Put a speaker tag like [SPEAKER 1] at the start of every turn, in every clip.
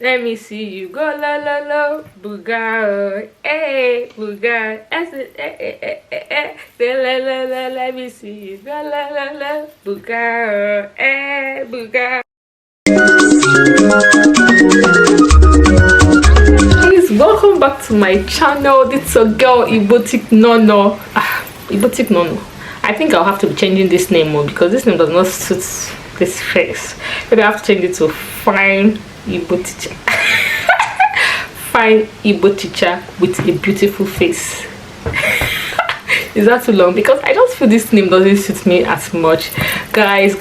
[SPEAKER 1] Let me see you go la la la booga eh booga la la la. Let me see you go la la la booga booga. Please welcome back to my channel. It's a girl igboticnono. Igboticnono. I think I'll have to be changing this name more because this name does not suit this face. Maybe I have to change it to Fine Igbo Teacher. Fine Igbo Teacher with a beautiful face. Is that too long? Because I just feel this name doesn't suit me as much. Guys,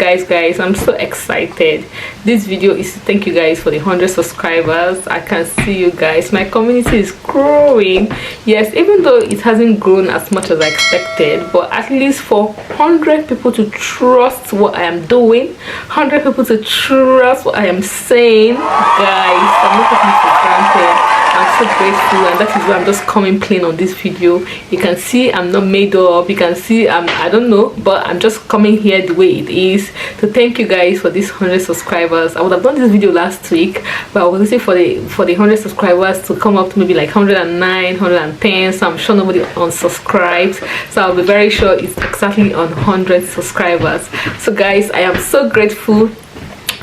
[SPEAKER 1] I'm so excited. This video is to thank you guys for the 100 subscribers. I can see you guys. My community is growing. Yes, even though it hasn't grown as much as I expected, but at least for 100 people to trust what I am doing, 100 people to trust what I am saying, guys, I'm not taking it for granted. I'm so grateful, and that is why I'm just coming plain on this video. You can see I'm not made up. You can see I don't know, but I'm just coming here the way it is to thank you guys for these 100 subscribers. I would have done this video last week, but I was waiting for the 100 subscribers to come up to maybe like 109, 110. So I'm sure nobody unsubscribed, so I'll be very sure it's exactly on 100 subscribers. So guys, I am so grateful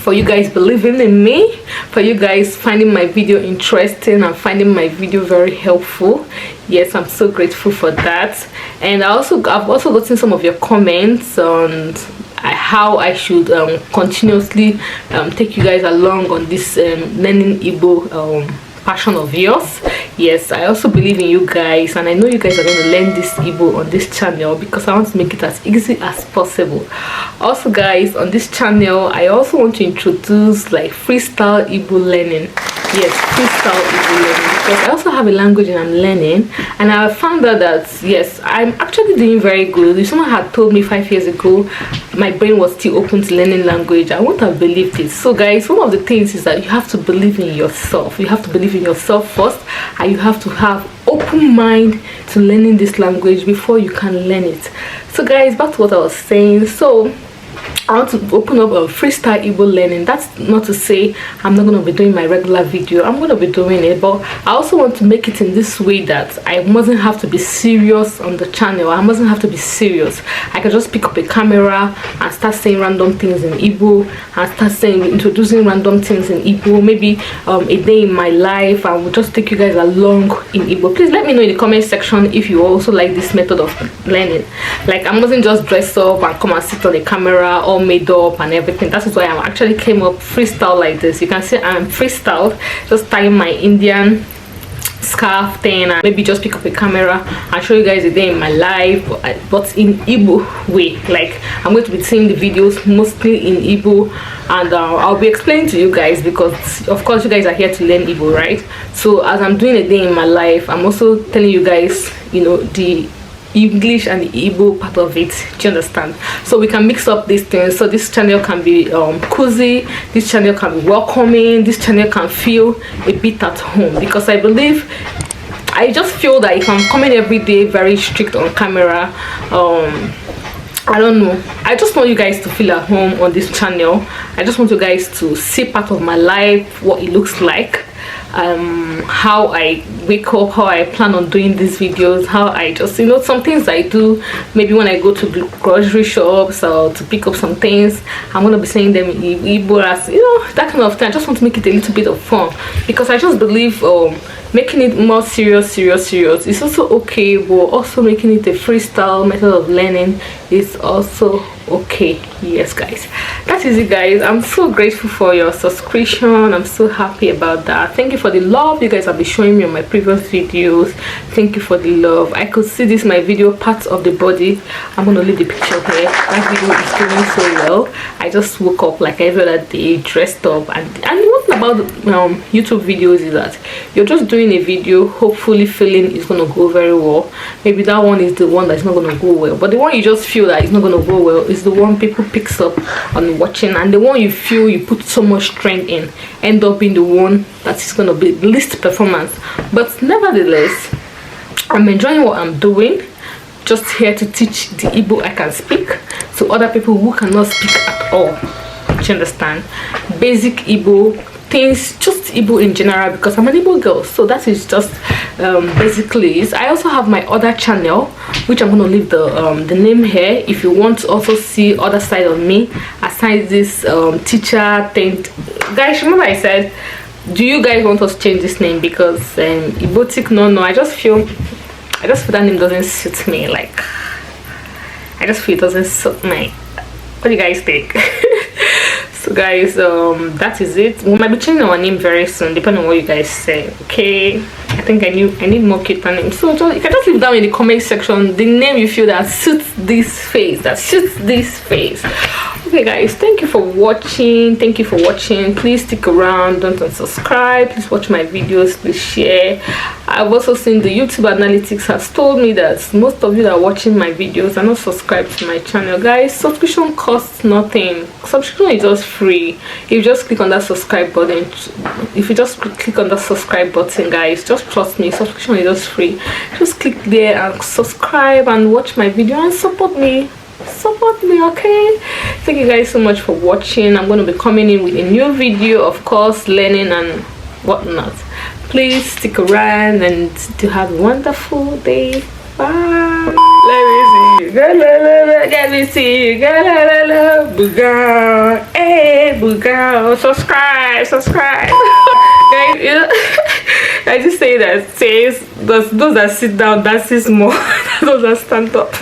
[SPEAKER 1] for you guys believing in me, for you guys finding my video interesting and finding my video very helpful. Yes, I'm so grateful for that. And I've also gotten some of your comments on how I should continuously take you guys along on this learning Igbo passion of yours. Yes, I also believe in you guys, and I know you guys are going to learn this Igbo on this channel because I want to make it as easy as possible. Also guys, on this channel I also want to introduce like freestyle Igbo learning. Yes, freestyle Igbo learning, because I also have a language and I'm learning, and I found out that yes, I'm actually doing very good. If someone had told me 5 years ago my brain was still open to learning language, I wouldn't have believed it. So guys, one of the things is that you have to believe in yourself. You have to believe in yourself first, and you have to have open mind to learning this language before you can learn it. So guys, back to what I was saying. So I want to open up a freestyle Igbo learning. That's not to say I'm not going to be doing my regular video. I'm going to be doing it, but I also want to make it in this way that I mustn't have to be serious on the channel. I mustn't have to be serious. I can just pick up a camera and start saying random things in Igbo, and start introducing random things in Igbo. Maybe a day in my life. I will just take you guys along in Igbo. Please let me know in the comment section if you also like this method of learning. Like, I mustn't just dress up and come and sit on the camera all made up and everything. That is why I actually came up freestyle like this. You can see I'm freestyle, just tying my Indian scarf thing, and maybe just pick up a camera and show you guys a day in my life, but in Igbo way. Like, I'm going to be seeing the videos mostly in Igbo, and I'll be explaining to you guys because of course you guys are here to learn Igbo, right? So as I'm doing a day in my life, I'm also telling you guys, you know, the English and the Igbo part of it. Do you understand? So we can mix up these things. So this channel can be cozy, this channel can be welcoming, this channel can feel a bit at home, because I just feel that if I'm coming every day very strict on camera, I don't know, I just want you guys to feel at home on this channel. I just want you guys to see part of my life, what it looks like, how I wake up, how I plan on doing these videos, how I just, you know, some things I do maybe when I go to grocery shops or to pick up some things. I'm gonna be saying them in Igbo, as you know, that kind of thing. I just want to make it a little bit of fun, because I just believe making it more serious is also okay, but also making it a freestyle method of learning is also okay. Yes guys, that is it guys. I'm so grateful for your subscription. I'm so happy about that. Thank you for the love you guys have been showing me on my previous videos. Thank you for the love. I could see this my video parts of the body. I'm gonna leave the picture here. That video is doing so well. I just woke up like every other day, dressed up, and one thing about YouTube videos is that you're just doing a video hopefully feeling it's gonna go very well. Maybe that one is the one that's not gonna go well, but the one you just feel that it's not gonna go well is the one people picks up on watching, and the one you feel you put so much strength in end up being the one that is gonna be the least performance. But nevertheless, I'm enjoying what I'm doing. Just here to teach the Igbo I can speak to other people who cannot speak at all. Do you understand? Basic Igbo things, just Igbo in general, because I'm an Igbo girl. So that is just basically it. I also have my other channel, which I'm going to leave the name here if you want to also see other side of me aside this teacher thing. Guys, remember I said, do you guys want us to change this name? Because igboticnono, I just feel that name doesn't suit me. Like, I just feel it doesn't suit me. What do you guys think? So guys, that is it. We might be changing our name very soon, depending on what you guys say. Okay, I think I need more cuter names. So you can just leave down in the comment section the name you feel that suits this face, Okay guys, thank you for watching. Please stick around, don't unsubscribe, please watch my videos, please share. I've also seen the YouTube analytics has told me that most of you that are watching my videos are not subscribed to my channel. Guys, subscription costs nothing. Subscription is just free. If you just click on that subscribe button, guys, just trust me, subscription is just free. Just click there and subscribe and watch my video and support me, okay? Thank you guys so much for watching. I'm going to be coming in with a new video, of course, learning and whatnot. Please stick around and to have a wonderful day. Bye. Let me see you. Booga. Hey, booga. Subscribe. Guys, I just say that says those that sit down, that is more. Those that stand up.